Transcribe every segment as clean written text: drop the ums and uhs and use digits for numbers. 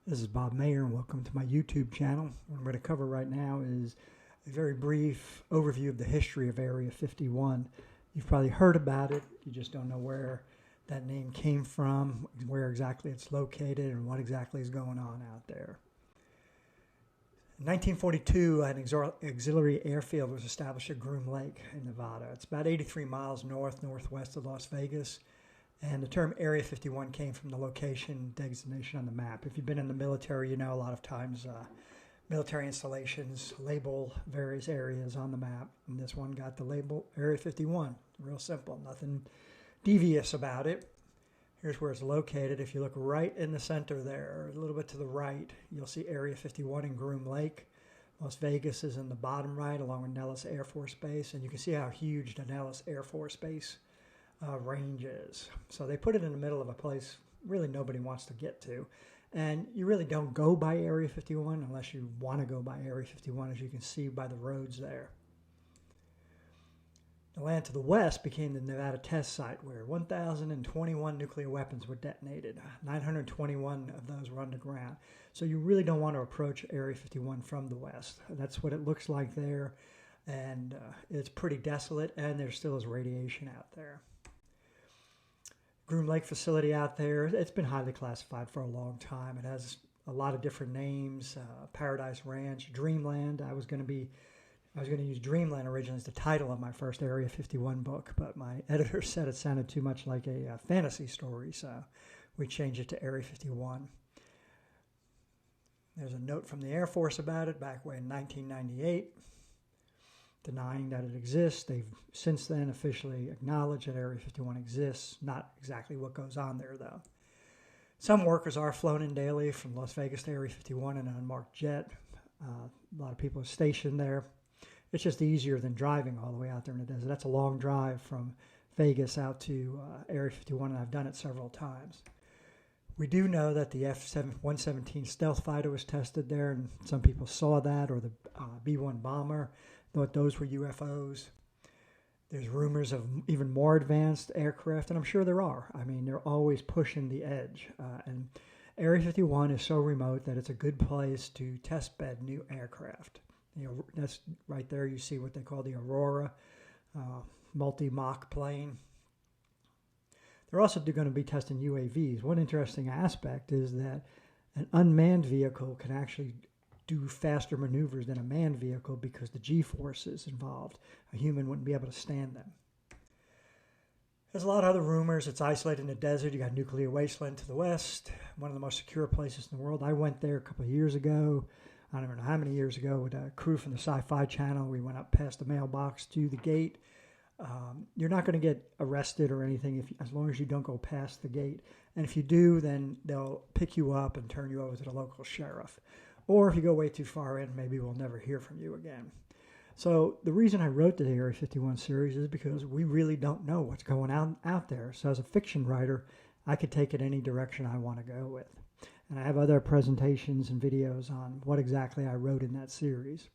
This is Bob Mayer, and welcome to my YouTube channel. What I'm going to cover right now is a very brief overview of the history of Area 51. You've probably heard about it, you just don't know where that name came from, where exactly it's located, and what exactly is going on out there. In 1942, an auxiliary airfield was established at Groom Lake in Nevada. It's about 83 miles northwest of Las Vegas. And the term Area 51 came from the location designation on the map. If you've been in the military, you know a lot of times military installations label various areas on the map. And this one got the label Area 51. Real simple, nothing devious about it. Here's where it's located. If you look right in the center there, a little bit to the right, you'll see Area 51 in Groom Lake. Las Vegas is in the bottom right along with Nellis Air Force Base. And you can see how huge the Nellis Air Force Base ranges. So they put it in the middle of a place really nobody wants to get to. And you really don't go by Area 51 unless you want to go by Area 51, as you can see by the roads there. The land to the west became the Nevada test site where 1,021 nuclear weapons were detonated. 921 of those were underground. So you really don't want to approach Area 51 from the west. That's what it looks like there. And it's pretty desolate, and there still is radiation out there. Groom Lake facility out there, it's been highly classified for a long time. It has a lot of different names, Paradise Ranch, Dreamland. I was going to use Dreamland originally as the title of my first Area 51 book, but my editor said it sounded too much like a fantasy story, so we changed it to Area 51. There's a note from the Air Force about it back in 1998. Denying that it exists. They've since then officially acknowledged that Area 51 exists. Not exactly what goes on there, though. Some workers are flown in daily from Las Vegas to Area 51 in an unmarked jet. A lot of people are stationed there. It's just easier than driving all the way out there in the desert. That's a long drive from Vegas out to Area 51, and I've done it several times. We do know that the F-117 stealth fighter was tested there, and some people saw that, or the B-1 bomber. Thought those were UFOs. There's rumors of even more advanced aircraft, and I'm sure there are. I mean, they're always pushing the edge. And Area 51 is so remote that it's a good place to test bed new aircraft. You know, that's right there. You see what they call the Aurora multi-Mach plane. They're also going to be testing UAVs. One interesting aspect is that an unmanned vehicle can actually do faster maneuvers than a manned vehicle because the G-forces involved. A human wouldn't be able to stand them. There's a lot of other rumors. It's isolated in the desert. You got Nuclear Wasteland to the west, one of the most secure places in the world. I went there a couple of years ago. I don't even know how many years ago, with a crew from the Sci-Fi Channel. We went up past the mailbox to the gate. You're not going to get arrested or anything as long as you don't go past the gate. And if you do, then they'll pick you up and turn you over to the local sheriff. Or if you go way too far in, maybe we'll never hear from you again. So the reason I wrote the Area 51 series is because we really don't know what's going on out there. So as a fiction writer, I could take it any direction I want to go with. And I have other presentations and videos on what exactly I wrote in that series.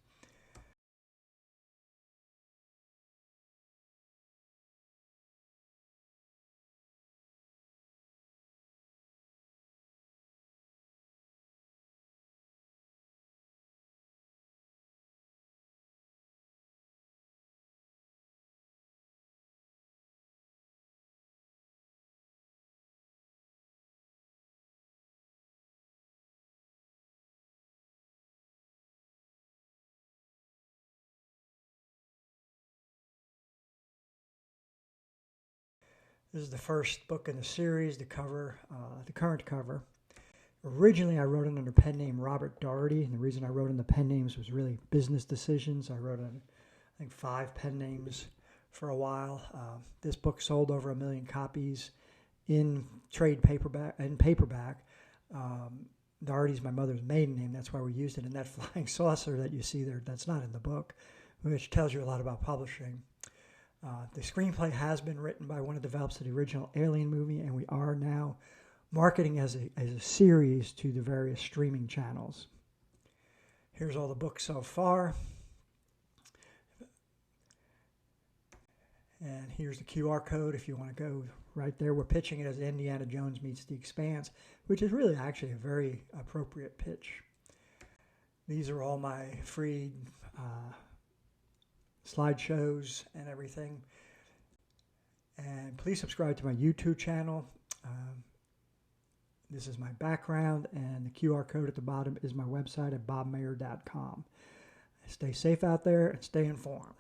This is the first book in the series, the current cover. Originally, I wrote it under pen name Robert Doherty, and the reason I wrote in the pen names was really business decisions. I wrote, I think, 5 pen names for a while. This book sold over 1 million copies in trade paperback. Doherty's my mother's maiden name. That's why we used it. And that flying saucer that you see there, that's not in the book, which tells you a lot about publishing. The screenplay has been written by one of the developers of the original Alien movie, and we are now marketing as a series to the various streaming channels. Here's all the books so far. And here's the QR code if you want to go right there. We're pitching it as Indiana Jones meets The Expanse, which is really actually a very appropriate pitch. These are all my free slideshows and everything. And please subscribe to my YouTube channel. This is my background, and the QR code at the bottom is my website at bobmayer.com. Stay safe out there and stay informed.